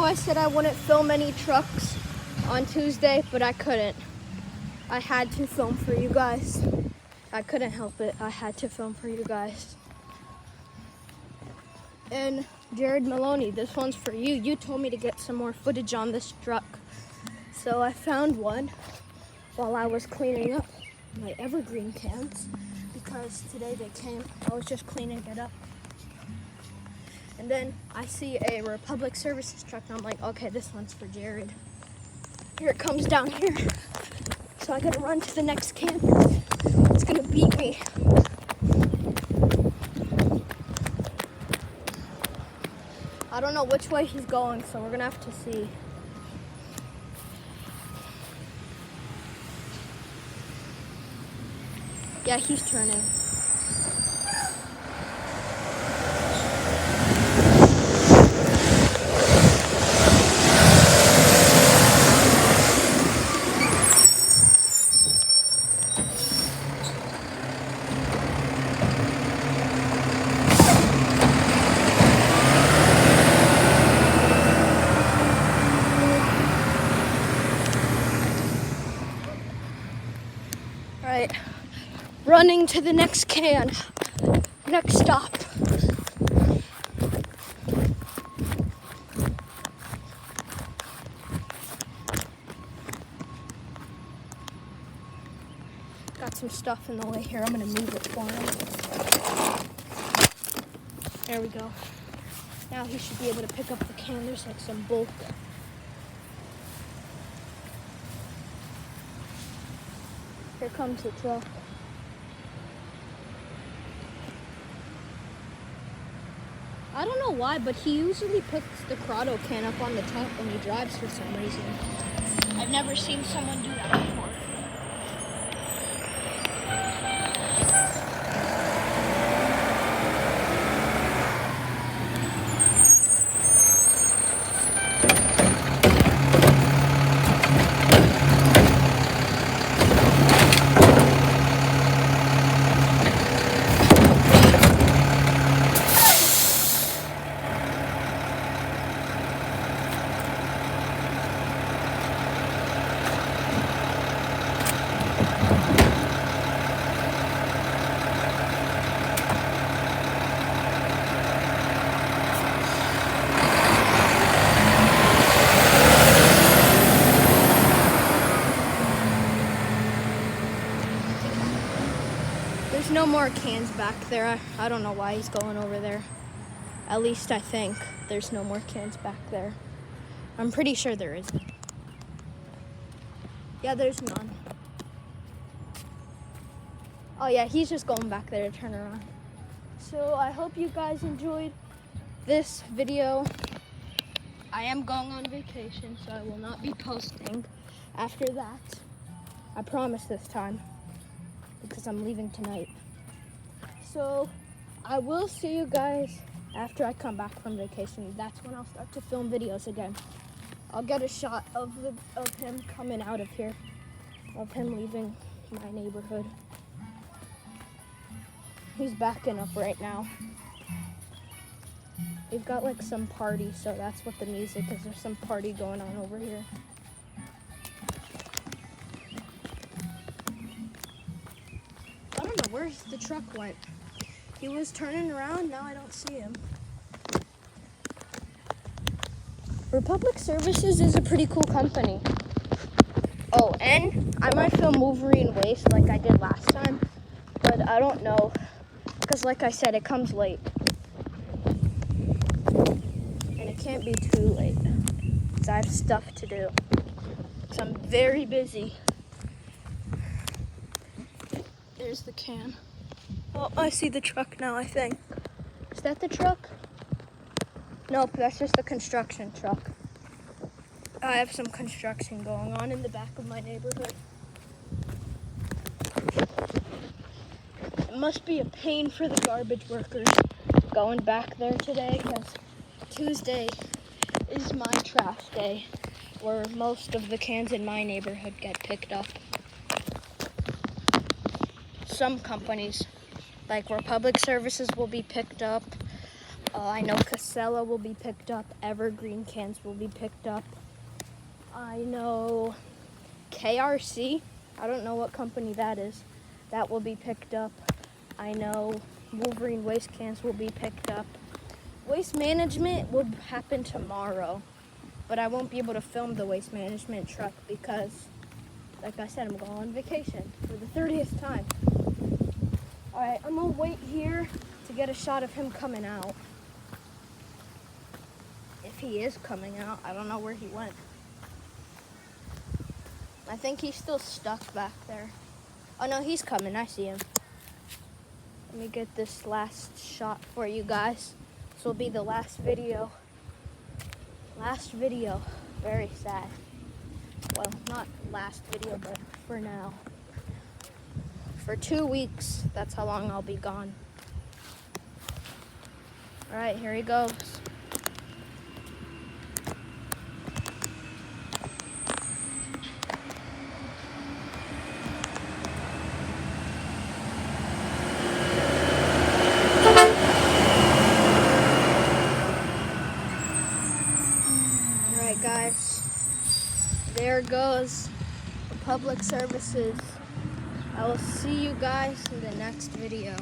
I said I wouldn't film any trucks on Tuesday, but I couldn't. I had to film for you guys. I couldn't help it. I had to film for you guys. And Jared Maloney, this one's for you. You told me to get some more footage on this truck. So I found one while I was cleaning up my evergreen cans because today they came. I was just cleaning it up. And then I see a Republic Services truck and I'm like, okay, this one's for Jared. Here it comes down here. So I gotta run to the next camp. It's gonna beat me. I don't know which way he's going, so we're gonna have to see. Yeah, he's turning. Right, running to the next can, next stop. Got some stuff in the way here. I'm gonna move it for him. There we go. Now he should be able to pick up the can. There's like some bulk. Here comes the truck. I don't know why, but he usually puts the Corrado can up on the top when he drives for some reason. I've never seen someone do that before. There's no more cans back there. I don't know why he's going over there. At least I think there's no more cans back there. I'm pretty sure there isn't. Yeah, there's none. Oh yeah, he's just going back there to turn around. So I hope you guys enjoyed this video. I am going on vacation, so I will not be posting after that. I promise this time, because I'm leaving tonight. So I will see you guys after I come back from vacation. That's when I'll start to film videos again. I'll get a shot of him coming out of here, of him leaving my neighborhood. He's backing up right now. We've got like some party, so that's what the music is. There's some party going on over here. I don't know where's the truck went. He was turning around, now I don't see him. Republic Services is a pretty cool company. Oh, and I might film Wolverine Waste like I did last time, but I don't know, because like I said, it comes late. And it can't be too late, because I have stuff to do. So I'm very busy. There's the can. Oh, I see the truck now, I think. Is that the truck? Nope, that's just the construction truck. I have some construction going on in the back of my neighborhood. It must be a pain for the garbage workers going back there today, because Tuesday is my trash day, where most of the cans in my neighborhood get picked up. Some companies, like Republic Services, will be picked up. I know Casella will be picked up. Evergreen cans will be picked up. I know KRC. I don't know what company that is. That will be picked up. I know Wolverine waste cans will be picked up. Waste management will happen tomorrow, but I won't be able to film the waste management truck because, like I said, I'm going on vacation for the 30th time. All right, I'm gonna wait here to get a shot of him coming out. If he is coming out, I don't know where he went. I think he's still stuck back there. Oh no, he's coming, I see him. Let me get this last shot for you guys. This will be the last video. Last video, very sad. Well, not last video, but for now. For 2 weeks, that's how long I'll be gone. All right, here he goes. Guys, there goes the public services. I will see you guys in the next video.